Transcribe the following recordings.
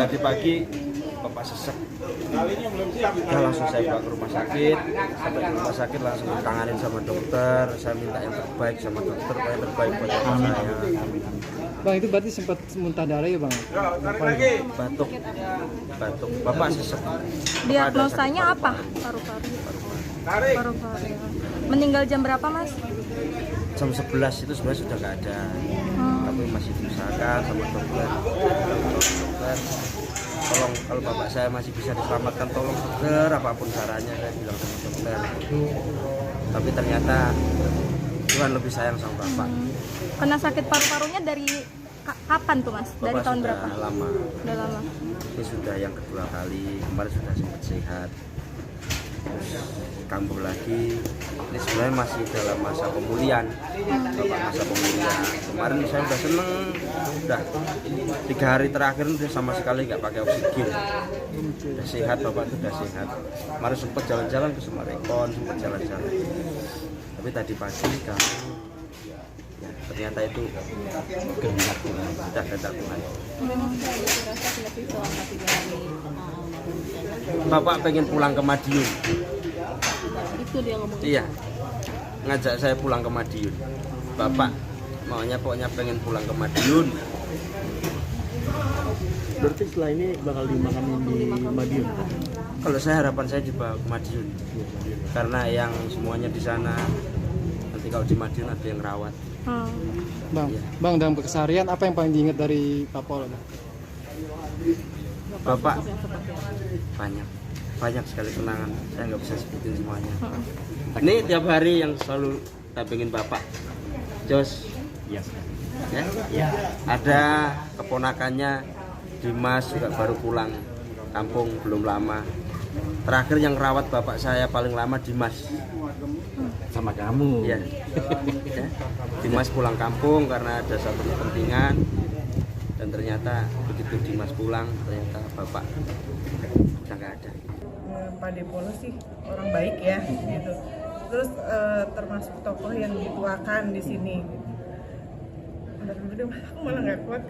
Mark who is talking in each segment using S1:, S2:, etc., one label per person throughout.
S1: Tadi pagi bapak sesek, udah langsung saya bawa ke rumah sakit. Sampai ke rumah sakit langsung ditanganin sama dokter. Saya minta yang terbaik sama dokter, yang terbaik buat bapak saya.
S2: Bang, itu berarti sempat muntah darah ya bang?
S1: Batuk. Bapak sesek.
S3: Diagnosanya apa? Paru-paru. Paru-paru. Meninggal jam berapa mas?
S1: Jam 11 itu sebenarnya sudah nggak ada, tapi masih diusahakan sama dokter. Tolong kalau bapak saya masih bisa diselamatkan, tolong dokter, apapun caranya, saya bilang sama dokter. Tapi ternyata Tuhan lebih sayang sama bapak.
S3: Kena sakit paru-parunya dari kapan tuh mas?
S1: Bapak
S3: dari tahun
S1: sudah
S3: berapa?
S1: lama.
S3: Udah lama.
S1: Ini sudah yang kedua kali, kemarin sudah sempat sehat. Kambuh lagi, ini sebenarnya masih dalam masa pemulihan. Bapak masa pemulihan. Kemarin saya udah seneng, udah 3 hari terakhir udah sama sekali nggak pakai oksigen. Udah sehat, bapak itu udah sehat. Kemarin sempat jalan-jalan ke Sumarekon, sempat jalan-jalan. Tapi tadi pagi kamu, ya, ternyata itu kehendak Tuhan, sudah kehendak Tuhan. Bapak pengen pulang ke Madiun.
S3: Itu dia ngomong.
S1: Iya, ngajak saya pulang ke Madiun. Bapak maunya pokoknya pengen pulang ke Madiun.
S4: Berarti setelah ini bakal dimakamin di Madiun?
S1: Kalau saya harapan saya dibawa ke Madiun, karena yang semuanya di sana. Nanti kalau di Madiun ada yang rawat.
S2: Bang,
S1: Iya.
S2: bang dalam keseharian apa yang paling diingat dari Pak Polo?
S1: Bapak banyak sekali kenangan, saya nggak bisa sebutin semuanya. Ini tiap hari yang selalu tabengin bapak, Jos,
S4: Iya.
S1: ya? Ada keponakannya Dimas juga baru pulang kampung belum lama. Terakhir yang rawat bapak saya paling lama Dimas.
S4: Sama kamu.
S1: Ya. Ya. Dimas pulang kampung karena ada satu kepentingan. Dan ternyata begitu Dimas pulang, ternyata bapak udah nggak ada.
S5: Pak Depolo sih orang baik ya, gitu. Terus termasuk tokoh yang dituakan di sini. Benar-benar aku malah nggak kuat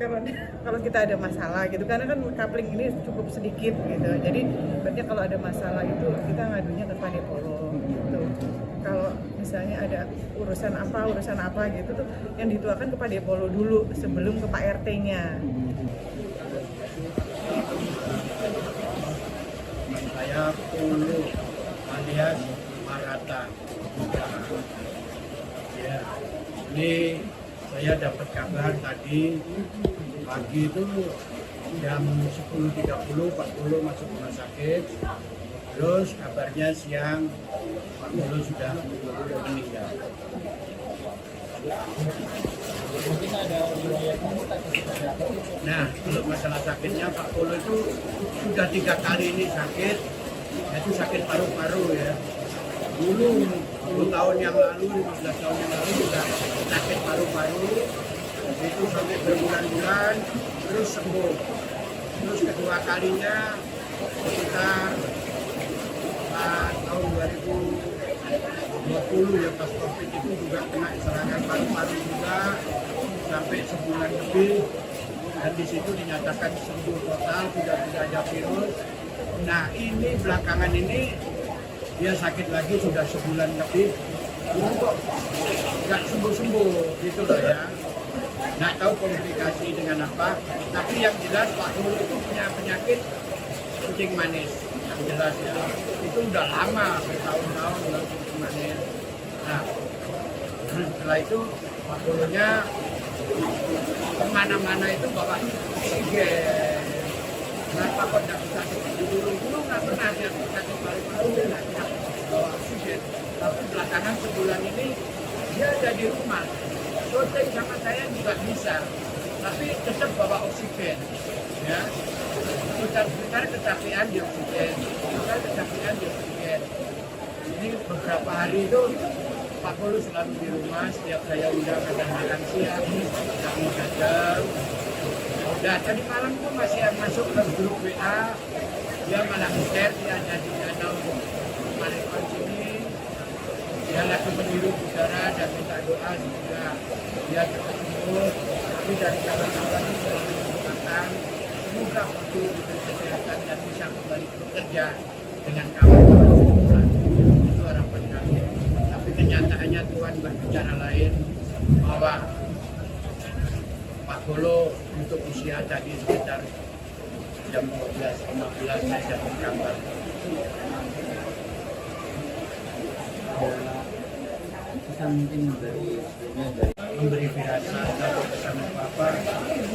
S5: kalau kita ada masalah gitu, karena kan kapling ini cukup sedikit gitu. Jadi berarti kalau ada masalah itu kita ngadunya ke Pak Depolo gitu. Kalau misalnya ada urusan apa gitu tuh yang dituakan ke Pak Depolo dulu sebelum ke Pak RT-nya.
S6: Saya Pulu alias Marata. Ya, ini saya dapat kabar tadi pagi itu jam 10.30 Pak Pulu masuk rumah sakit. Terus kabarnya siang Pak Pulu sudah meninggal. Nah, kalau masalah sakitnya Pak Polo itu sudah 3 kali ini sakit, yaitu sakit paru-paru ya. Dulu 10 tahun yang lalu, 15 tahun yang lalu juga sakit paru-paru, itu sampai berbulan-bulan, terus sembuh. Terus kedua kalinya sekitar tahun 2020 ya, pas COVID itu juga kena serangan paru-paru juga sampai sebulan lebih, dan di situ dinyatakan sembuh total, tidak ada virus. Nah ini belakangan ini dia sakit lagi sudah sebulan lebih, ini kok nggak sembuh-sembuh gitu loh ya. Nggak tahu komplikasi dengan apa, tapi yang jelas Pak Pulu itu punya penyakit kencing manis, yang jelas ya. Itu udah lama, bertahun-tahun kencing manis. Nah, setelah itu Pak Pulunya kemana-mana itu bawa oksigen. Kenapa kok tidak bisa seperti dulu? Dulu nggak pernah dia sakit paru-paru, dia nggak bawa oksigen. Tapi belakangan sebulan ini dia ada di rumah. Syuting sama saya juga bisa, tapi tetap bawa oksigen. Ya, sebentar kecapean di oksigen, sebentar kecapean di oksigen. Ini beberapa hari itu Pak Polo selalu di rumah, setiap saya undang ada makan siang, kami datang. Nah, tadi malam pun masih masuk ke grup WA, dia malah share, dia ada di danau Marekon sini, dia lagi menghirup udara dan minta doa juga dia cepat sembuh. Tapi dari kawan-kawan selalu mengatakan semoga Pak Polo diberi kesehatan dan bisa kembali bekerja dengan kawan-kawan. Itu harapan kami. Tapi kenyataannya Tuhan berbicara lain, bahwa Pak Polo untuk usia tadi sekitar jam 12.15 saya dapat kabar.
S4: Kita mungkin
S6: Memberi firasat atau pesan apa.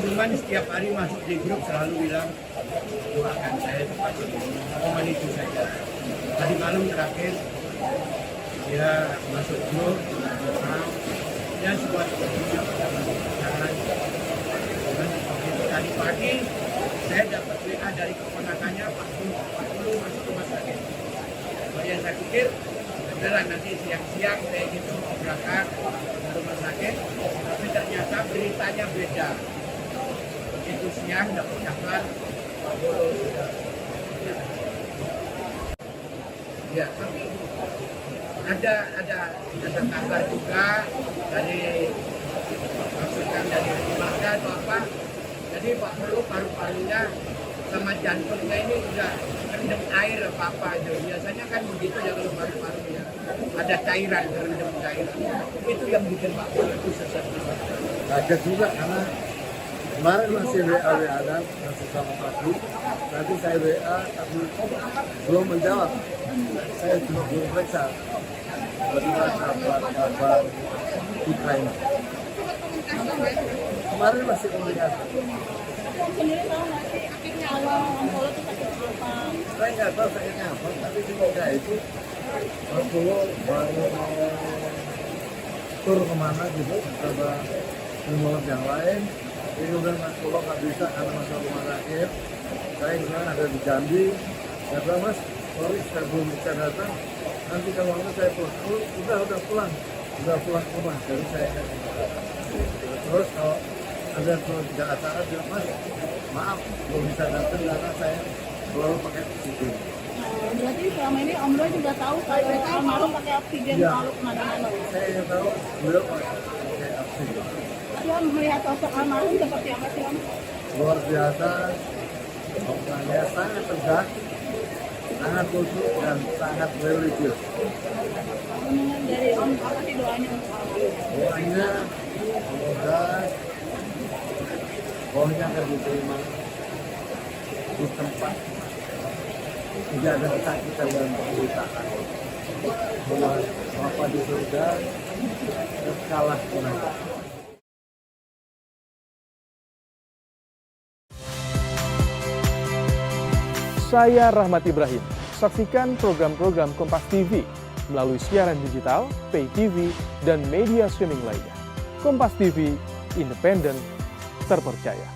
S6: Cuman setiap hari masuk di grup selalu bilang doakan saya cepat sembuh. Cuma itu saja. Tadi malam terakhir dia masuk grup, dia sebuah keputusan jangan. Tadi pagi saya dapat WA dari keponakannya Pak Polo masuk rumah sakit. Saya pikir beneran nanti siang-siang kayak gitu mau berangkat ke rumah sakit, tapi ternyata beritanya beda. Itu siang dapat kabar Pak Polo sudah. Ya, tapi ada kabar juga dari maksudkan dari keluarga atau apa. Jadi Pak Polo paru-parunya sama jantungnya ini udah rendam air apa-apa aja. Biasanya kan begitu ya kalau paru-parunya. Ada cairan, rendam cairan. Itu yang bikin Pak Polo itu sesak.
S7: Kaget juga karena kemarin masih WA-WA-an masih sama pagi. Nanti saya WA tapi belum menjawab. Saya belum periksa bagaimana kabar Ukraina. Kemarin masih komunikasi.
S8: Sendiri tahu nggak sih akhirnya awal Om Polo itu sakit apa?
S7: Saya nggak tahu sakitnya apa, tapi semoga itu Mas Polo baru tur kemana gitu, coba menolong yang lain. Ini udah Mas Polo nggak bisa karena masuk rumah sakit. Saya kemarin ada di Jambi, saya bilang Mas, sorry saya belum bisa datang. Nanti kalau saya pulang, udah pulang ke rumah. Jadi saya terus kalau ada tidak acara bilang Mas, maaf belum bisa datang karena saya selalu pakai oksigen.
S8: Berarti selama ini Om Lo juga tahu kalau almarhum pakai oksigen kalau kemana-mana.
S7: Saya tahu beliau pakai oksigen.
S8: Dia melihat sosok almarhum seperti apa sih Om?
S7: Luar biasa, orangnya sangat tegas, sangat khusyuk dan sangat religius.
S8: Dari Om apa sih doanya untuk almarhum?
S7: Doanya semoga rohnya akan diterima di tempat tidak ada kesakitan dan penderitaan. Bahwa Bapa di surga kalah punah.
S9: Saya Rahmat Ibrahim. Saksikan program-program Kompas TV melalui siaran digital, pay TV, dan media streaming lainnya. Kompas TV, independen, terpercaya.